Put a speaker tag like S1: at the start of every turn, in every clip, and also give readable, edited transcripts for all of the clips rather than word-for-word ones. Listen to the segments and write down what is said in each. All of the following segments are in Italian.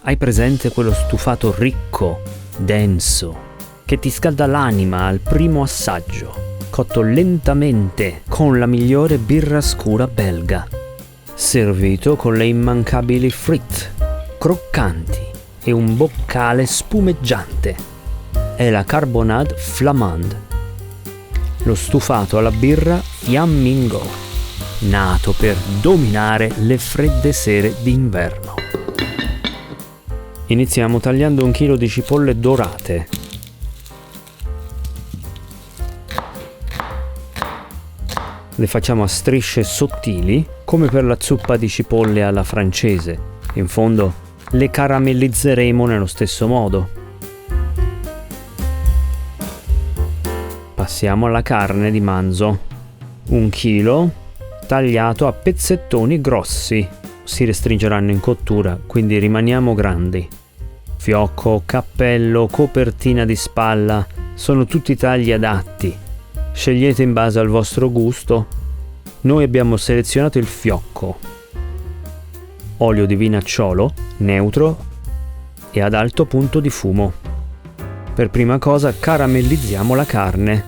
S1: Hai presente quello stufato ricco, denso, che ti scalda l'anima al primo assaggio, cotto lentamente con la migliore birra scura belga, servito con le immancabili frites, croccanti e un boccale spumeggiante. È la carbonade flamande, lo stufato alla birra fiammingo, nato per dominare le fredde sere d'inverno. Iniziamo tagliando 1 chilo di cipolle dorate. Le facciamo a strisce sottili, come per la zuppa di cipolle alla francese. In fondo le caramellizzeremo nello stesso modo. Passiamo alla carne di manzo. 1 chilo, tagliato a pezzettoni grossi. Si restringeranno in cottura, quindi rimaniamo grandi. Fiocco, cappello, copertina di spalla, sono tutti tagli adatti. Scegliete in base al vostro gusto. Noi abbiamo selezionato il fiocco. Olio di vinacciolo, neutro e ad alto punto di fumo. Per prima cosa caramellizziamo la carne.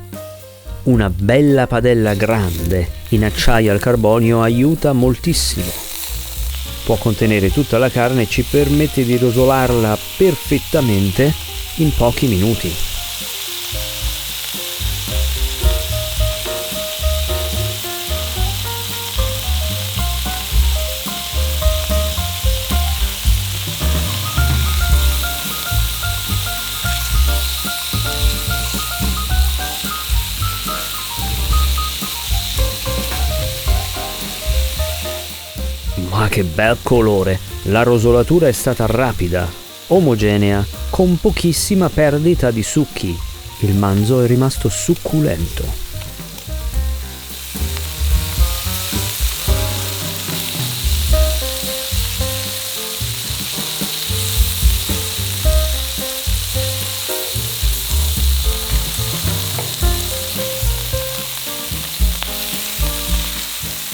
S1: Una bella padella grande in acciaio al carbonio aiuta moltissimo. Può contenere tutta la carne e ci permette di rosolarla perfettamente in pochi minuti. Ma che bel colore! La rosolatura è stata rapida, omogenea, con pochissima perdita di succhi. Il manzo è rimasto succulento.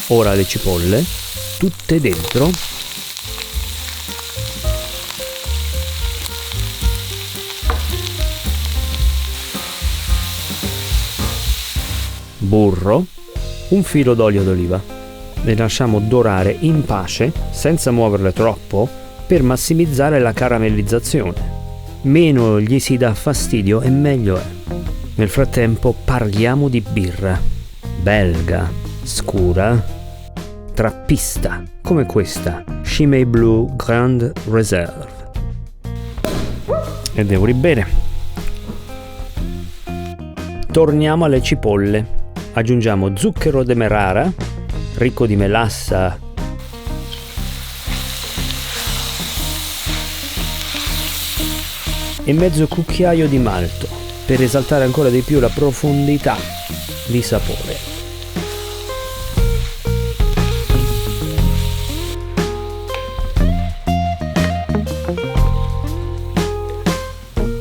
S1: Ora le cipolle, tutte dentro. Burro, un filo d'olio d'oliva. Le lasciamo dorare in pace, senza muoverle troppo, per massimizzare la caramellizzazione. Meno gli si dà fastidio e meglio è. Nel frattempo parliamo di birra. Belga, scura, trappista, come questa, Chimay Blue Grand Reserve. E devo ribene. Torniamo alle cipolle. Aggiungiamo zucchero demerara, ricco di melassa e mezzo cucchiaio di malto per esaltare ancora di più la profondità di sapore.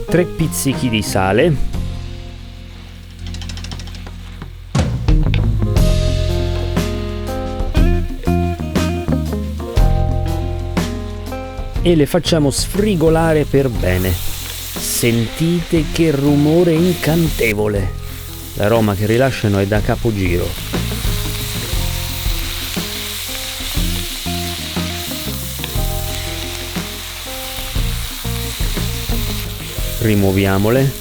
S1: Tre pizzichi di sale, e le facciamo sfrigolare per bene. Sentite che rumore incantevole! L'aroma che rilasciano è da capogiro. Rimuoviamole.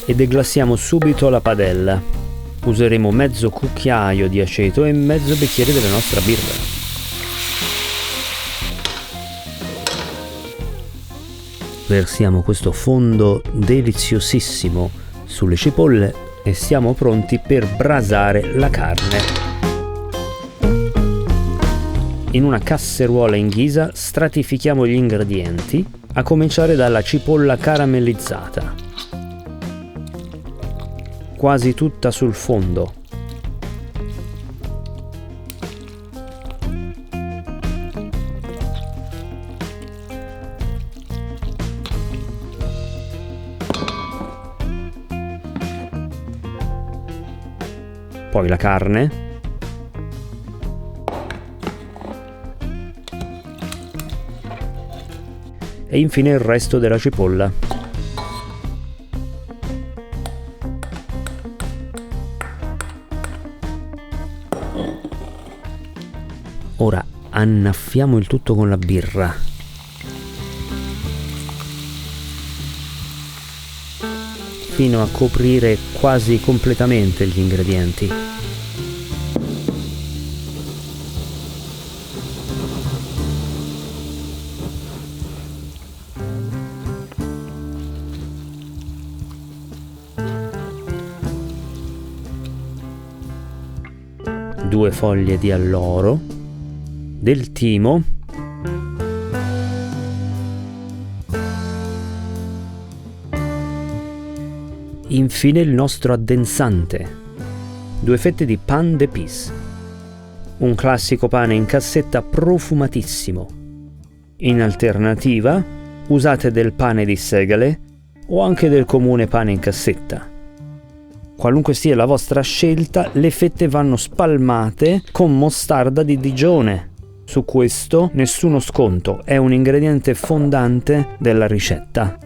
S1: E deglassiamo subito la padella. Useremo mezzo cucchiaio di aceto e mezzo bicchiere della nostra birra. Versiamo questo fondo deliziosissimo sulle cipolle e siamo pronti per brasare la carne. In una casseruola in ghisa stratifichiamo gli ingredienti, a cominciare dalla cipolla caramellizzata. Quasi tutta sul fondo. poi la carne, e infine il resto della cipolla. Ora annaffiamo il tutto con la birra. Fino a coprire quasi completamente gli ingredienti. Due foglie di alloro, del timo, infine il nostro addensante, 2 fette di pan d'épices, un classico pane in cassetta profumatissimo. In alternativa usate del pane di segale o anche del comune pane in cassetta. Qualunque sia la vostra scelta, le fette vanno spalmate con mostarda di Digione. Su questo nessuno sconto, è un ingrediente fondante della ricetta.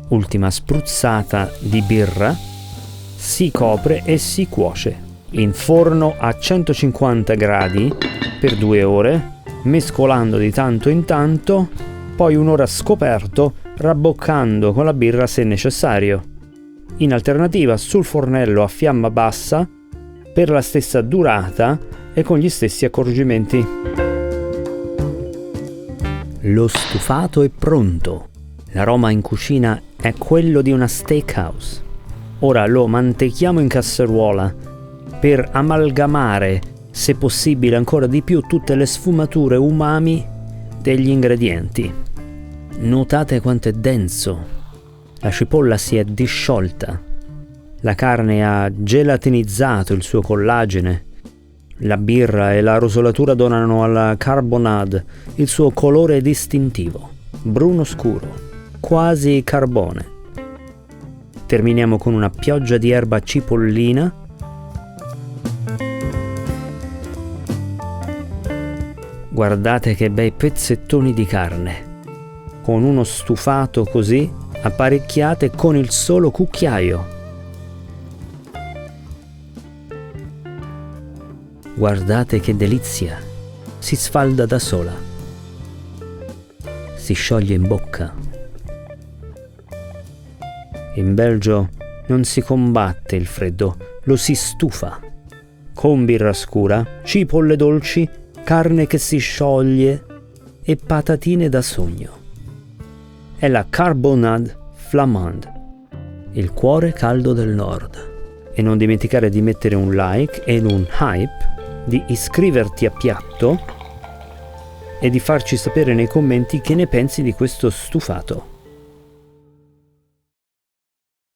S1: Ultima spruzzata di birra, si copre e si cuoce in forno a 150 gradi per 2 ore, mescolando di tanto in tanto, poi un'ora scoperto, rabboccando con la birra se necessario. In alternativa sul fornello a fiamma bassa per la stessa durata e con gli stessi accorgimenti. Lo stufato è pronto. L'aroma in cucina è quello di una steakhouse. Ora lo mantechiamo in casseruola per amalgamare, se possibile ancora di più, tutte le sfumature umami degli ingredienti. Notate quanto è denso. La cipolla si è disciolta. La carne ha gelatinizzato il suo collagene. La birra e la rosolatura donano alla carbonade il suo colore distintivo, bruno scuro, quasi carbone. Terminiamo con una pioggia di erba cipollina. Guardate che bei pezzettoni di carne. Con uno stufato così apparecchiate con il solo cucchiaio. Guardate che delizia! Si sfalda da sola. Si scioglie in bocca. In Belgio non si combatte il freddo, lo si stufa. Con birra scura, cipolle dolci, carne che si scioglie e patatine da sogno. È la carbonade flamande, il cuore caldo del nord. E non dimenticare di mettere un like e un hype, di iscriverti a Piatto e di farci sapere nei commenti che ne pensi di questo stufato.